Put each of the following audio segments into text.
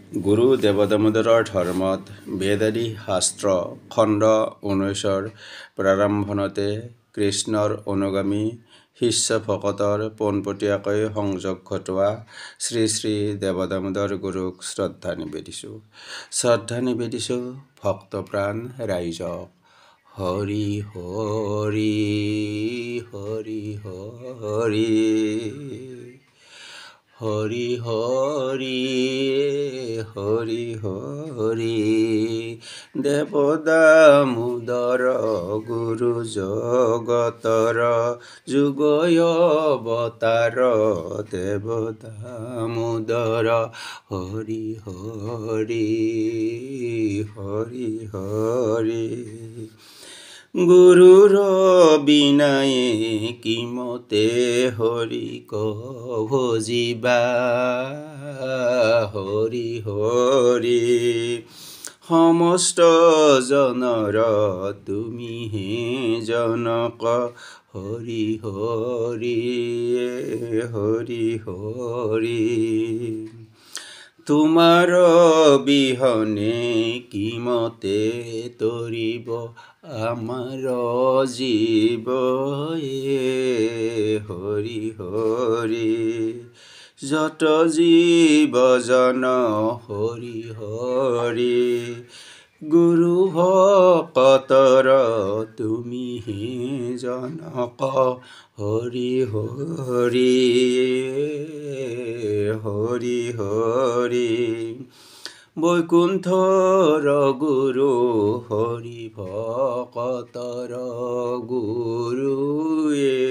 গুৰু দেৱদামোদৰৰ ধৰ্মত বেদাদি শাস্ত্ৰ খণ্ড 19 প্ৰাৰম্ভণতে কৃষ্ণৰ অনুগামী শিষ্য ভকতৰ পোনপটীয়াকৈ সংযোগ ঘটোৱা শ্ৰী শ্ৰী দেৱদামোদৰ গুৰুক শ্ৰদ্ধা নিবেদিছোঁ ভক্তপ্ৰাণ ৰাইজক। হৰি হৰি হৰি হৰি হৰি হৰি হৰি হৰি দেৱদামোদৰ গুৰু জগতৰ যুগয় অৱতাৰ দেৱদামোদৰ হৰি হৰি হৰি হৰি গুৰুৰ বিনাই কিমতে হৰিক ভজিবা হৰি হৰি সমস্ত জনৰ তুমিহে জনক হৰি হৰি হৰি হৰি তোমাৰ বিহনে কিমতে তৰিব আমাৰ জীৱ হৰি হৰি যত জীৱ জন হৰি হৰি গুৰু ভকতৰ তুমিহে জনক হৰি হৰি হৰি হৰি বৈকুণ্ঠৰ গুৰু হৰি ভকতৰ গুৰুয়ে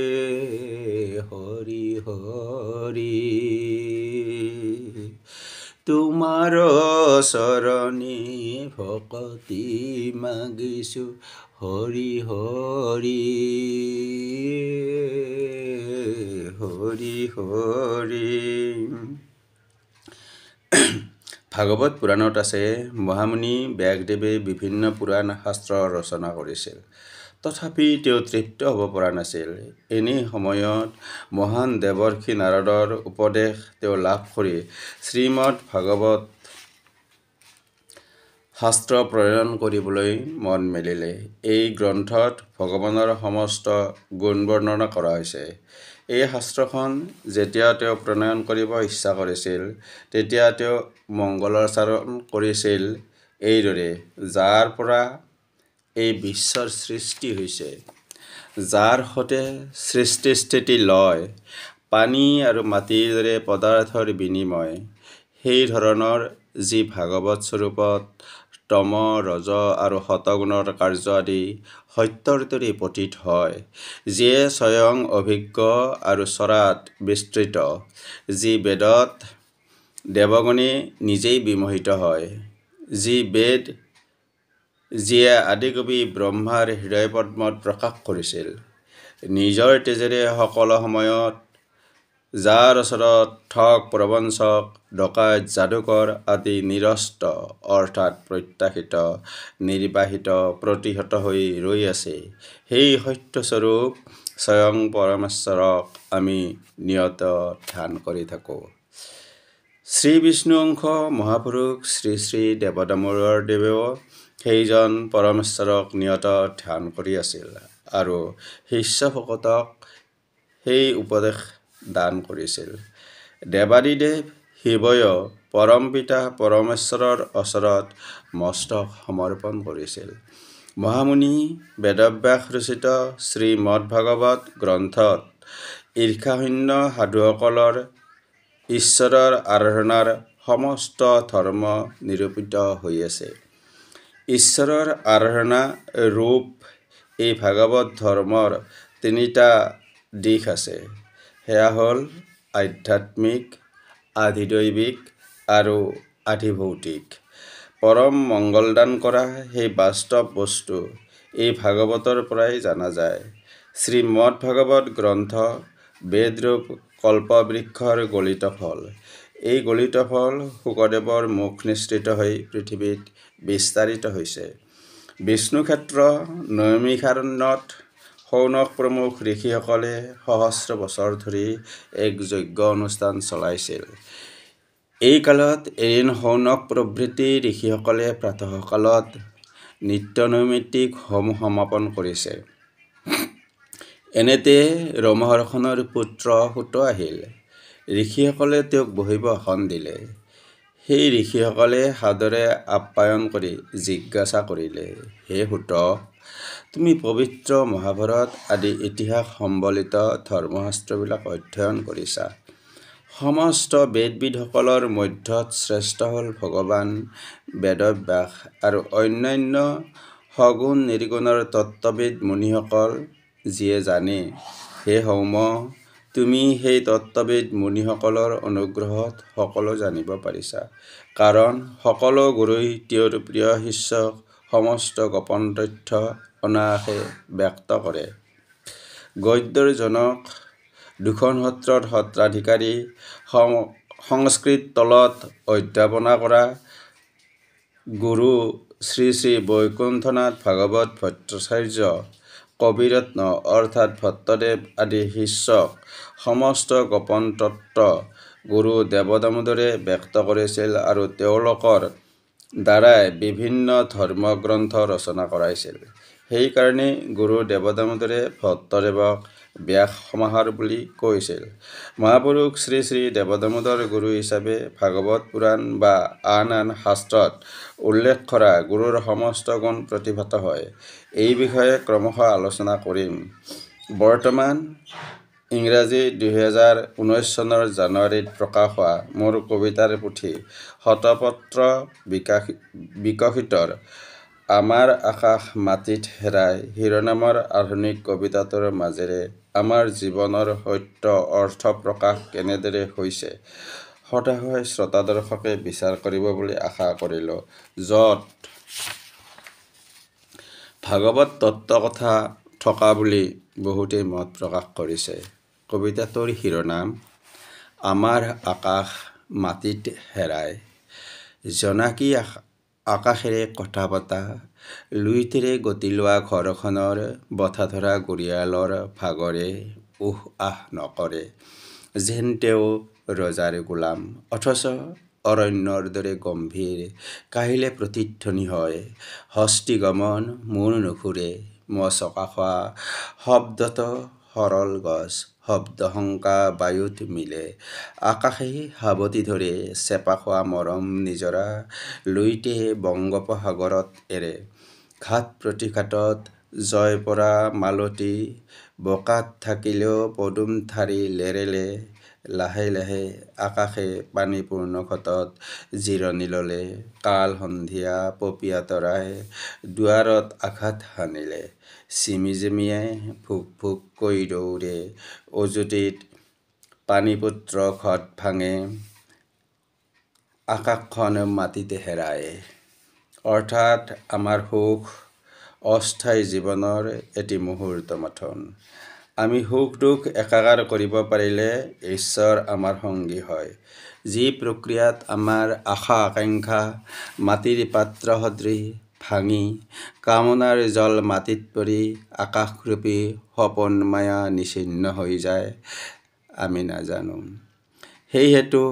হৰি হৰি তোমাৰ চৰণে ভকতি মাগিছো হৰি হৰি হৰি হৰি ভাগৱত পুৰাণত আছে মহামুনি ব্যাসদেৱে বিভিন্ন পুৰাণ শাস্ত্ৰ ৰচনা কৰিছিল, তথাপি তেওঁ তৃপ্ত হ'ব পৰা নাছিল। এনে সময়ত মহান দেৱৰ্ষি নাৰদৰ উপদেশ তেওঁ লাভ কৰি শ্ৰীমদ ভাগৱত শাস্ত্ৰ প্ৰণয়ন কৰিবলৈ মন মেলিলে। এই গ্ৰন্থত ভগৱানৰ সমস্ত গুণ বৰ্ণনা কৰা হৈছে। এই শাস্ত্ৰখন যেতিয়া তেওঁ প্ৰণয়ন কৰিব ইচ্ছা কৰিছিল, তেতিয়া তেওঁ মংগলাচৰণ কৰিছিল এইদৰে: যাৰ পৰা এই বিশ্বৰ সৃষ্টি হৈছে, যাৰ সতে সৃষ্টি স্থিতি লয়, পানী আৰু মাটিৰ দৰে পদাৰ্থৰ বিনিময়, সেই ধৰণৰ যি ভাগৱত স্বৰূপত তম ৰজ আৰু সতগুণৰ কাৰ্য আদি সত্যৰ দৰে পতিত হয়, যিয়ে স্বয়ং অভিজ্ঞ আৰু চৰাত বিস্তৃত, যি বেদত দেৱগণে নিজেই বিমোহিত হয়, যি বেদ যিয়ে আদিকবি ব্ৰহ্মাৰ হৃদয়পদ্মত প্ৰকাশ কৰিছিল, নিজৰ তেজেৰে সকলো সময়ত যাৰ ওচৰত ঠগ প্ৰবঞ্চক ডকাইত যাদুকৰ আদি নিৰস্ত অৰ্থাৎ প্ৰত্যাশিত নিৰ্বাহিত প্ৰতিহত হৈ ৰৈ আছে, সেই সত্যস্বৰূপ স্বয়ং পৰমেশ্বৰক আমি নিয়ত ধ্যান কৰি থাকোঁ। শ্ৰী বিষ্ণু অংশ মহাপুৰুষ শ্ৰী শ্ৰী দেৱদামোদৰ দেৱেও সেইজন পৰমেশ্বৰক নিয়ত ধ্যান কৰি আছিল আৰু শিষ্য ভকতক সেই উপদেশ দান কৰিছিল। দেৱাদিদেৱ শিৱয়ো পৰম পিতা পৰমেশ্বৰৰ ওচৰত মস্তক সমৰ্পণ কৰিছিল। মহামুনি বেদব্যাস ৰচিত শ্ৰীমদ ভাগৱত গ্ৰন্থত ঈৰ্ষাশূন্য সাধুসকলৰ ঈশ্বৰৰ আৰাধনাৰ সমস্ত ধৰ্ম নিৰূপিত হৈ আছে। ঈশ্বৰৰ আৰাধনা ৰূপ এই ভাগৱত ধৰ্মৰ তিনিটা দিশ আছে, সেয়া হ'ল আধ্যাত্মিক, আধিদৈৱিক আৰু আধিভৌতিক। পৰম মংগলদান কৰা সেই বাস্তৱ বস্তু এই ভাগৱতৰ পৰাই জনা যায়। শ্ৰীমদ ভাগৱত গ্ৰন্থ বেদৰূপ কল্পবৃক্ষৰ গলিত ফল। এই গলিত ফল শুকদেৱৰ মুখ নিঃসৃত হৈ পৃথিৱীত বিস্তাৰিত হৈছে। বিষ্ণুক্ষেত্ৰ নৈমিষাৰণ্যত শৌনক প্ৰমুখ ঋষিসকলে সহস্ৰ বছৰ ধৰি এক যজ্ঞ অনুষ্ঠান চলাইছিল। এই কালত এৰিন শৌনক প্ৰভৃতি ঋষিসকলে প্ৰাতঃকালত নিত্যনৈমিত্তিক হোম সমাপন কৰিছে। এনেতে ৰোমহৰ্ষণৰ পুত্ৰ সূত আহিল। ঋষিসকলে তেওঁক বহিব আসন দিলে। সেই ঋষিসকলে সাদৰে আপ্যায়ন কৰি জিজ্ঞাসা কৰিলে, হে সূত, তুমি পবিত্ৰ মহাভাৰত আদি ইতিহাস সম্বলিত ধৰ্মশাস্ত্ৰবিলাক অধ্যয়ন কৰিছা। সমস্ত বেদবিদসকলৰ মধ্যত শ্ৰেষ্ঠ হ'ল ভগৱান বেদব্যাস আৰু অন্যান্য সগুণ নিৰ্গুণৰ তত্ত্ববিদ মুনিসকল যিয়ে জানে। হে সৌম, তুমি সেই তত্ত্ববিদ মুনিসকলৰ অনুগ্ৰহত সকলো জানিব পাৰিছা, কাৰণ সকলো গুৰুই তেওঁৰ প্ৰিয় শিষ্যক সমস্ত গোপন তথ্য অনায়াসে ব্যক্ত কৰে। গদ্যৰ জনক, দুখন সত্ৰৰ সত্ৰাধিকাৰী, সংস্কৃত তলত অধ্যাপনা কৰা গুৰু শ্ৰী শ্ৰী বৈকুণ্ঠনাথ ভাগৱত ভট্টাচাৰ্য, কবিৰত্ন অৰ্থাৎ ভট্টদেৱ আদি শিষ্যক সমস্ত গোপন তত্ত্ব গুৰু দেৱদামোদৰে ব্যক্ত কৰিছিল আৰু তেওঁলোকৰ দ্বাৰাই বিভিন্ন ধৰ্মগ্ৰন্থ ৰচনা কৰাইছিল। সেইকাৰণে গুৰু দেৱদামোদৰে ভট্টদেৱক ব্যাস সমাহাৰ বুলি কৈছিল। মহাপুৰুষ শ্ৰী শ্ৰী দেৱদামোদৰ গুৰু হিচাপে ভাগৱত পুৰাণ বা আন আন শাস্ত্ৰত উল্লেখ কৰা গুৰুৰ সমস্ত গুণ প্ৰতিভাত হয়। এই বিষয়ে ক্ৰমশঃ আলোচনা কৰিম। বৰ্তমান ইংৰাজী 2019 চনৰ জানুৱাৰীত প্ৰকাশ হোৱা মোৰ কবিতাৰ পুথি শতপত্ৰ বিকশিতৰ আমাৰ আকাশ মাটিত হেৰাই শিৰোনামৰ আধুনিক কবিতাটোৰ মাজেৰে আমাৰ জীৱনৰ সত্য অৰ্থ প্ৰকাশ কেনেদৰে হৈছে সদাশয় শ্ৰোতা দৰ্শকে বিচাৰ কৰিব বুলি আশা কৰিলোঁ। য'ত ভাগৱত তত্ত্ব কথা থকা বুলি বহুতেই মত প্ৰকাশ কৰিছে। কবিতাটোৰ শিৰোনাম আমাৰ আকাশ মাটিত হেৰাই। জোনাকী আকাশেৰে কথা পতা, লুইতেৰে গতি লোৱা ঘৰখনৰ বঠা ধৰা গুৰিয়ালৰ ভাগৰে উহ আহ নকৰে, যেন তেওঁ ৰজাৰ গোলাম। অথচ অৰণ্যৰ দৰে গম্ভীৰ, কাহিলে প্ৰতিধ্বনি হয়। হস্তিগমন মূৰ নুঘূৰে, মচকা খোৱা শব্দত সৰল গছ, শব্দশংকা বায়ুত মিলে। আকাশে সাৱটি ধৰে চেপা খোৱা মৰম নিজৰা, লুইতে বংগোপসাগৰত এৰে। ঘাট প্ৰতিঘাটত জয় পৰা মালতী, বোকাত থাকিলেও পদুম ঠাৰি লেৰেলে। লাহে লাহে আকাশে পানীপূৰ্ণ ঘটত জিৰণি ল'লে। কাল সন্ধিয়া পপীয়া তৰাই দুৱাৰত আঘাত হানিলে। চিমিজেমিয়ে ভুক ভুক কৈ দৌৰে, উজুটিত পানীপুত্ৰ ঘট ভাঙে। আকাশখন মাটিতে হেৰাই। অৰ্থাৎ আমাৰ সুখ অস্থায়ী জীৱনৰ এটি মুহূৰ্ত মাথোন। আমি সুখ দুখ একাকাৰ কৰিব পাৰিলে ঈশ্বৰ আমাৰ সংগী হয়। যি প্ৰক্ৰিয়াত আমাৰ আশা আকাংক্ষা মাটিৰ পাত্ৰ সদৃশ ভাঙি কামনাৰ জল মাটিত পৰি আকাশৰূপী সপোন মায়া নিচিন্ন হৈ যায়, আমি নাজানো। সেইহেতু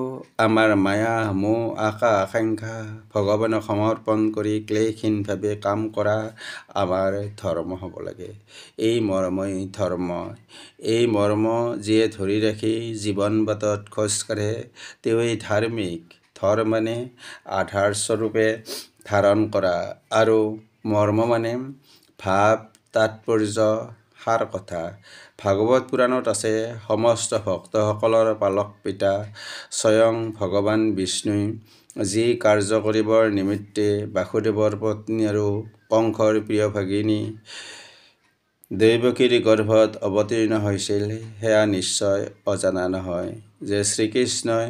আমাৰ মায়া মোহ আশা আকাংক্ষা ভগৱানক সমৰ্পণ কৰি ক্লেশহীনভাৱে কাম কৰা আমাৰ ধৰ্ম হ'ব লাগে। এই মৰ্মই ধৰ্ম। এই মৰ্ম যিয়ে ধৰি ৰাখি জীৱন বাটত খোজ কাঢ়ে তেওঁৱেই ধাৰ্মিক। ধৰ মানে আধাৰস্বৰূপে ধাৰণ কৰা আৰু মৰ্ম মানে ভাৱ তাৎপৰ্য সাৰ কথা। ভাগৱত পুৰাণত আছে সমস্ত ভক্তসকলৰ পালক পিতা স্বয়ং ভগৱান বিষ্ণুই যি কাৰ্য কৰিবৰ নিমিত্তে বাসুদেৱৰ পত্নী আৰু কংসৰ প্ৰিয় ভাগিনী দৈৱকীৰ গৰ্ভত অৱতীৰ্ণ হৈছিল, সেয়া নিশ্চয় অজানা নহয় যে শ্ৰীকৃষ্ণই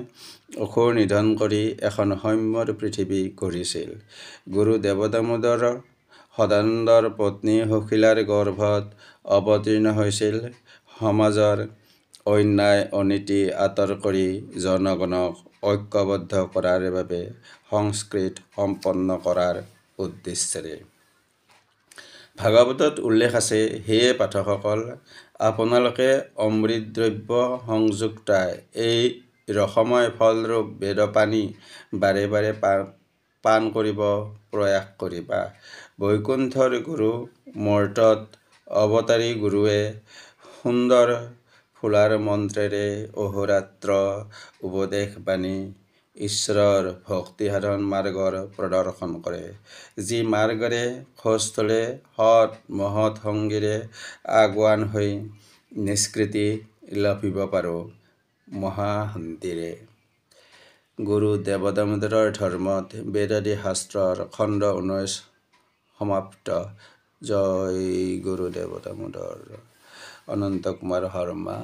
অসুৰ নিধন কৰি এখন সৌম্যৰ পৃথিৱী গঢ়িছিল। গুৰু দেৱদামোদৰ সদানন্দৰ পত্নী সুশীলাৰ গৰ্ভত অৱতীৰ্ণ হৈছিল। সমাজৰ অন্যায় অনীতি আঁতৰ কৰি জনগণক ঐক্যবদ্ধ কৰাৰ বাবে সংস্কৃত সম্পন্ন কৰাৰ উদ্দেশ্যেৰে। ভাগৱতত উল্লেখ আছে, হে পাঠকসকল, আপোনালোকে অমৃত দ্ৰব্য সংযুক্তা এই ৰসময় ফলৰূপ বেদপানী বাৰে বাৰে পান কৰিব প্ৰয়াস কৰিবা। বৈকুণ্ঠৰ গুৰু মৰ্তত অৱতাৰী গুৰুৱে সুন্দৰ ফুলাৰ মন্ত্ৰেৰে অহোৰাত্ৰ উপদেশ বাণী ঈশ্বৰৰ ভক্তি সাধন মাৰ্গৰ প্ৰদৰ্শন কৰে। যি মাৰ্গৰে খোজ তোলে সৎ মহৎ সংগীৰে আগুৱান হৈ নিষ্কৃতি লভিব পাৰোঁ মহাশান্তিৰে। গুৰু দেৱদামোদৰৰ ধৰ্মত বেদাদি শাস্ত্ৰৰ খণ্ড 19 সমাপ্ত। জয় গুৰু দেৱদামোদৰ। অনন্ত কুমাৰ শৰ্মা।